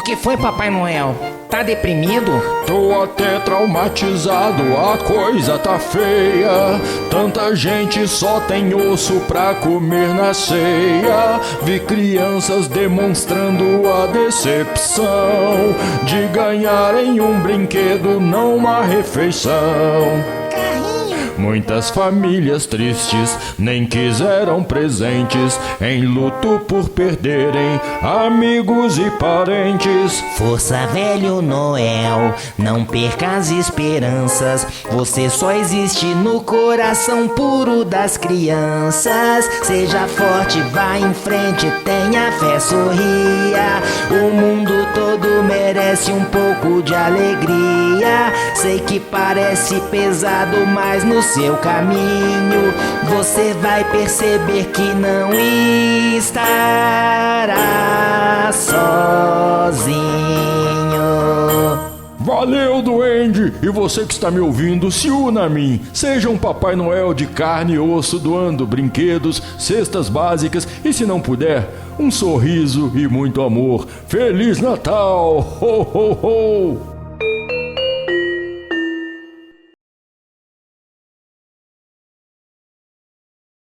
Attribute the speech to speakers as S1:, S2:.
S1: que foi, Papai Noel? Tá deprimido?
S2: Tô até traumatizado, a coisa tá feia. Tanta gente só tem osso pra comer na ceia. Vi crianças demonstrando a decepção de ganharem um brinquedo, não uma refeição. Muitas famílias tristes nem quiseram presentes, em luto por perderem amigos e parentes.
S3: Força, velho Noel, não perca as esperanças. Você só existe no coração puro das crianças. Seja forte, vá em frente, tenha fé, sorria. O mundo todo merece um pouco de alegria. Sei que parece pesado, mas no seu caminho você vai perceber que não estará sozinho.
S2: Valeu, duende! E você que está me ouvindo, se una a mim. Seja um Papai Noel de carne e osso, doando brinquedos, cestas básicas e, se não puder, um sorriso e muito amor. Feliz Natal! Ho, ho, ho!